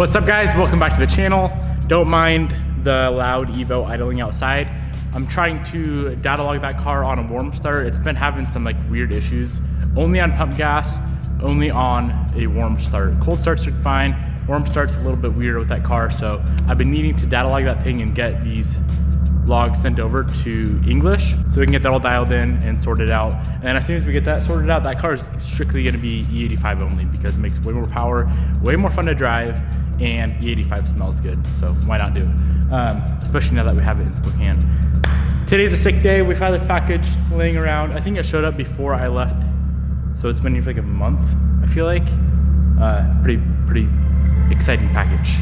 What's up guys, welcome back to the channel. Don't mind the loud Evo idling outside. I'm trying to data log that car on a warm start. It's been having some like weird issues. Only on pump gas, only on a warm start. Cold starts are fine. Warm start's a little bit weird with that car. So I've been needing to data log that thing and get these logs sent over to English so we can get that all dialed in and sorted out. And as soon as we get that sorted out, that car is strictly gonna be E85 only because it makes way more power, way more fun to drive, and E85 smells good. So why not do it? Especially now that we have it in Spokane. Today's a sick day. We've had this package laying around. I think it showed up before I left. So it's been here for like a month, I feel like. Pretty exciting package.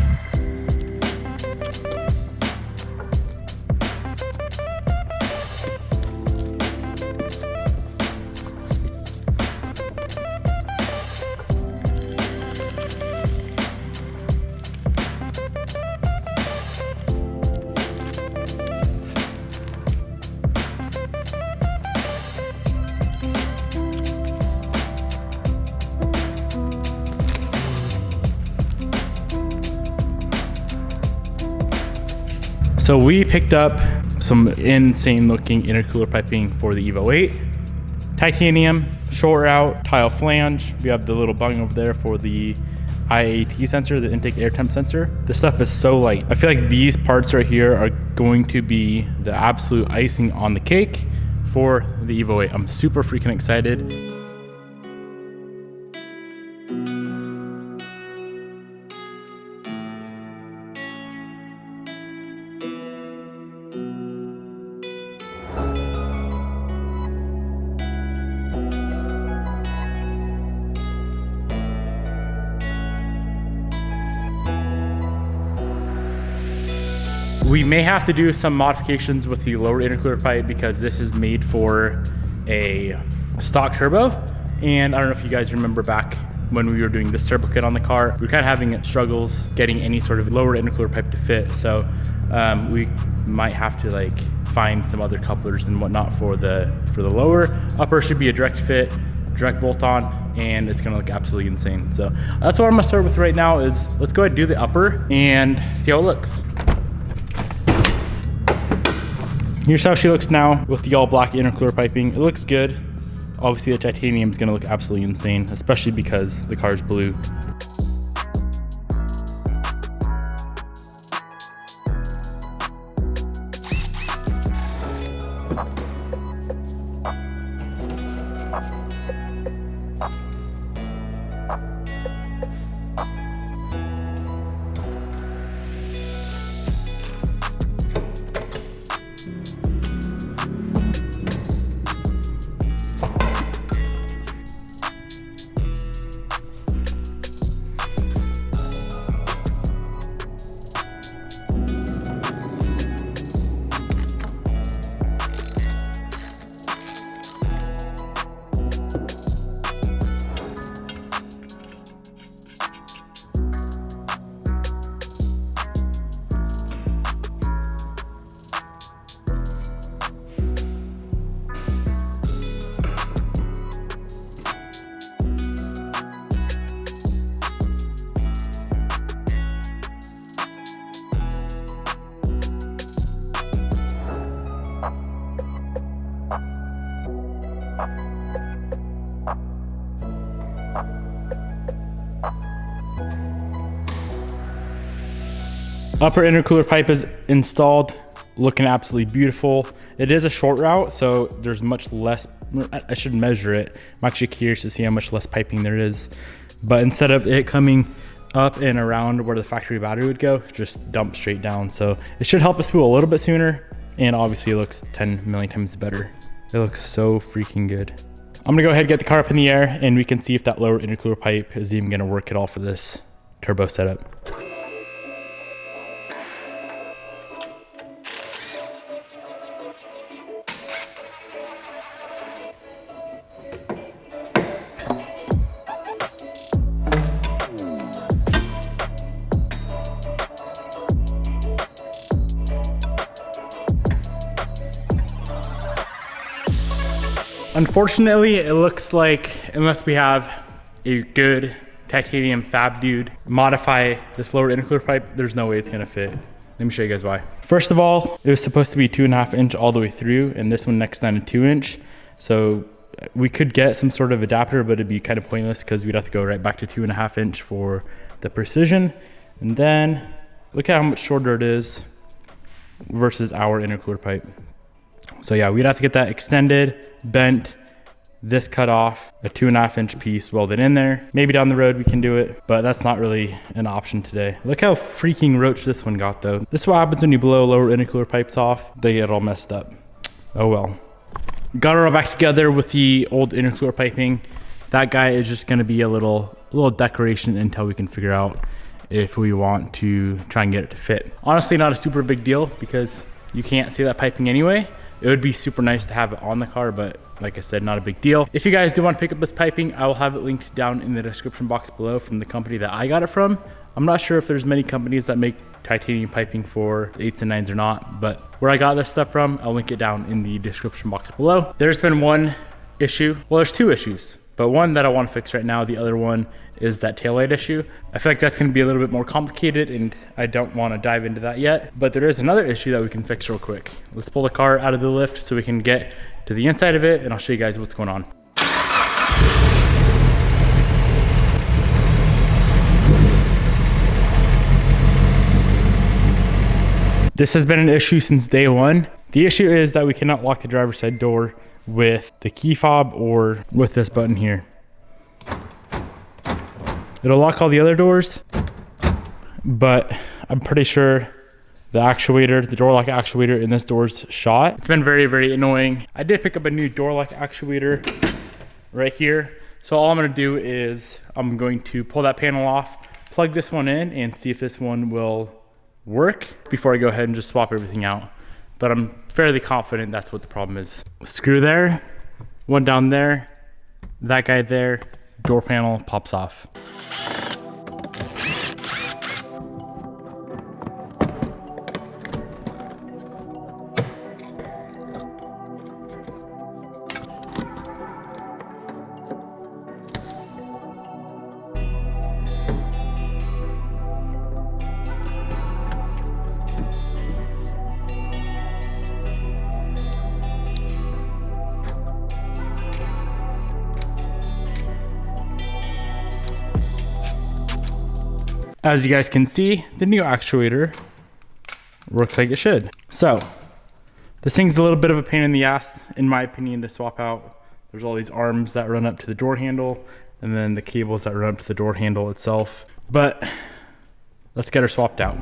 So we picked up some insane looking intercooler piping for the Evo 8. Titanium, short out, tile flange. We have the little bung over there for the IAT sensor, the intake air temp sensor. This stuff is so light. I feel like these parts right here are going to be the absolute icing on the cake for the Evo 8. I'm super freaking excited. We may have to do some modifications with the lower intercooler pipe because this is made for a stock turbo. And I don't know if you guys remember back when we were doing this turbo kit on the car, we were kind of having struggles getting any sort of lower intercooler pipe to fit. So we might have to like find some other couplers and whatnot for the lower. Upper should be a direct fit, direct bolt on, and it's gonna look absolutely insane. So that's what I'm gonna start with right now is let's go ahead and do the upper and see how it looks. Here's how she looks now with the all black intercooler piping. It looks good. Obviously the titanium is gonna look absolutely insane, especially because the car's blue. Upper intercooler pipe is installed, looking absolutely beautiful. It is a short route, so there's much less, I should measure it. I'm actually curious to see how much less piping there is. But instead of it coming up and around where the factory battery would go, just dump straight down. So it should help us spool a little bit sooner, and obviously it looks 10 million times better. It looks so freaking good. I'm gonna go ahead and get the car up in the air and we can see if that lower intercooler pipe is even gonna work at all for this turbo setup. Unfortunately, it looks like unless we have a good titanium fab dude, modify this lower intercooler pipe, there's no way it's gonna fit. Let me show you guys why. First of all, it was supposed to be 2.5 inch all the way through, and this one next down to 2 inch. So we could get some sort of adapter, but it'd be kind of pointless because we'd have to go right back to 2.5 inch for the precision. And then look at how much shorter it is versus our intercooler pipe. So yeah, we'd have to get that extended, bent, this cut off, a 2.5 inch piece welded in there. Maybe down the road we can do it, but that's not really an option today. Look how freaking roach this one got though. This is what happens when you blow lower intercooler pipes off. They get all messed up. Oh well. Got it all back together with the old intercooler piping. That guy is just gonna be a little decoration until we can figure out if we want to try and get it to fit. Honestly, not a super big deal because you can't see that piping anyway. It would be super nice to have it on the car, but like I said, not a big deal. If you guys do want to pick up this piping, I will have it linked down in the description box below from the company that I got it from. I'm not sure if there's many companies that make titanium piping for 8s and 9s or not, but where I got this stuff from, I'll link it down in the description box below. There's been one issue, well, there's two issues, but one that I want to fix right now. The other one is that taillight issue. I feel like that's going to be a little bit more complicated and I don't want to dive into that yet, but there is another issue that we can fix real quick. Let's pull the car out of the lift so we can get to the inside of it and I'll show you guys what's going on. This has been an issue since day one. The issue is that we cannot lock the driver's side door with the key fob or with this button here. It'll lock all the other doors, but I'm pretty sure the actuator, the door lock actuator in this door's shot. It's been very, very annoying. I did pick up a new door lock actuator right here. So all I'm gonna do is I'm going to pull that panel off, plug this one in and see if this one will work before I go ahead and just swap everything out. But I'm fairly confident that's what the problem is. Screw there, one down there, that guy there, door panel pops off. As you guys can see, the new actuator works like it should. So this thing's a little bit of a pain in the ass, in my opinion, to swap out. There's all these arms that run up to the door handle and then the cables that run up to the door handle itself. But let's get her swapped out.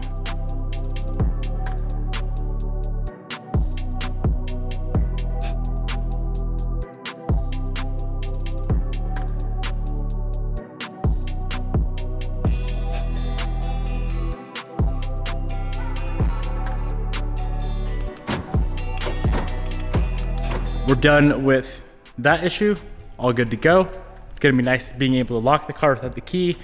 We're done with that issue, all good to go. It's gonna be nice being able to lock the car without the key.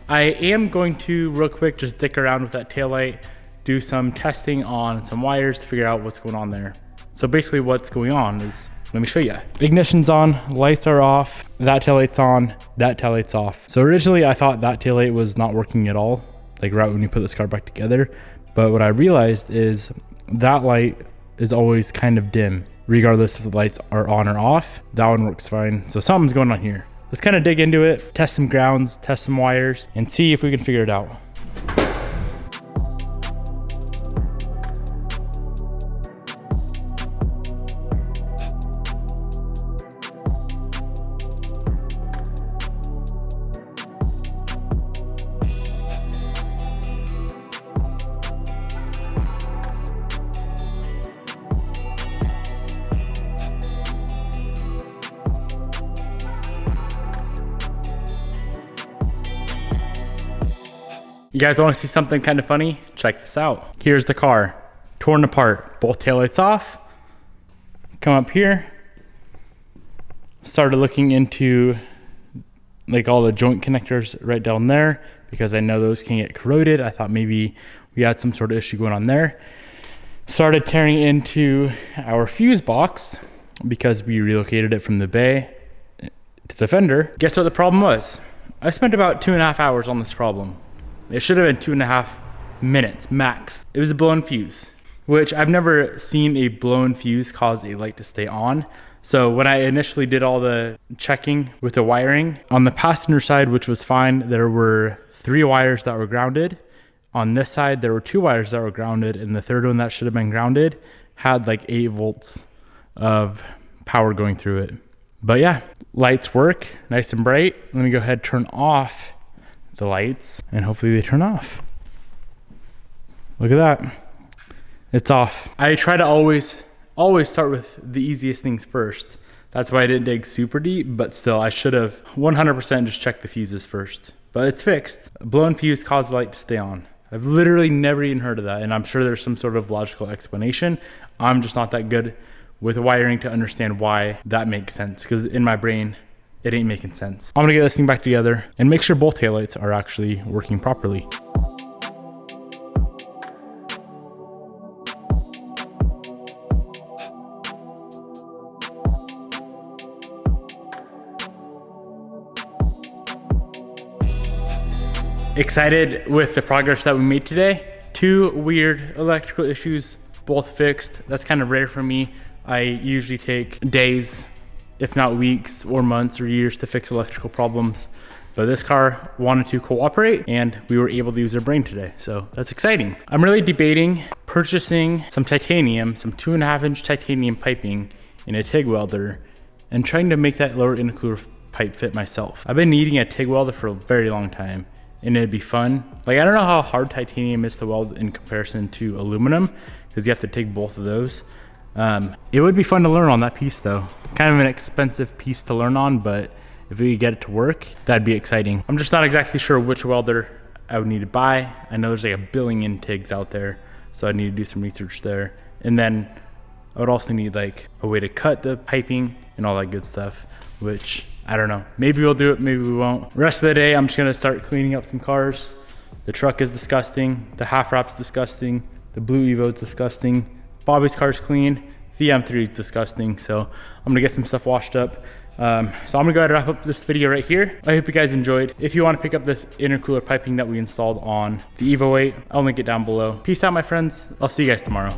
I am going to real quick just dick around with that taillight, do some testing on some wires to figure out what's going on there. So basically what's going on is, let me show you. Ignition's on, lights are off, that taillight's on, that taillight's off. So originally I thought that taillight was not working at all, like right when you put this car back together. But what I realized is that light is always kind of dim, regardless if the lights are on or off. That one works fine. So something's going on here. Let's kind of dig into it, test some grounds, test some wires, and see if we can figure it out. You guys want to see something kind of funny? Check this out. Here's the car, torn apart, both taillights off. Come up here, started looking into like all the joint connectors right down there because I know those can get corroded. I thought maybe we had some sort of issue going on there. Started tearing into our fuse box because we relocated it from the bay to the fender. Guess what the problem was? I spent about 2.5 hours on this problem. It should have been 2.5 minutes max. It was a blown fuse, which I've never seen a blown fuse cause a light to stay on. So when I initially did all the checking with the wiring, on the passenger side, which was fine, there were 3 wires that were grounded. On this side, there were 2 wires that were grounded, and the third one that should have been grounded had like 8 volts of power going through it. But yeah, lights work nice and bright. Let me go ahead and turn off the lights, and hopefully they turn off. Look at that. It's off. I try to always start with the easiest things first. That's why I didn't dig super deep, but still I should have 100% just checked the fuses first. But it's fixed. A blown fuse caused the light to stay on. I've literally never even heard of that, and I'm sure there's some sort of logical explanation. I'm just not that good with wiring to understand why that makes sense, because in my brain, it ain't making sense. I'm gonna get this thing back together and make sure both taillights are actually working properly. Excited with the progress that we made today. 2 weird electrical issues, both fixed. That's kind of rare for me. I usually take days, if not weeks or months or years to fix electrical problems. But this car wanted to cooperate and we were able to use our brain today. So that's exciting. I'm really debating purchasing some titanium, some 2.5-inch titanium piping in a TIG welder and trying to make that lower intercooler pipe fit myself. I've been needing a TIG welder for a very long time, and it'd be fun. Like, I don't know how hard titanium is to weld in comparison to aluminum, because you have to take both of those. It would be fun to learn on that piece though. Kind of an expensive piece to learn on, but if we could get it to work, that'd be exciting. I'm just not exactly sure which welder I would need to buy. I know there's like 1 billion TIGs out there, so I need to do some research there. And then I would also need like a way to cut the piping and all that good stuff, which I don't know. Maybe we'll do it, maybe we won't. Rest of the day, I'm just gonna start cleaning up some cars. The truck is disgusting. The half wrap's disgusting. The blue Evo's disgusting. Bobby's car's clean. The M3 is disgusting. So I'm gonna get some stuff washed up. So I'm gonna go ahead and wrap up this video right here. I hope you guys enjoyed. If you wanna pick up this intercooler piping that we installed on the Evo 8, I'll link it down below. Peace out, my friends. I'll see you guys tomorrow.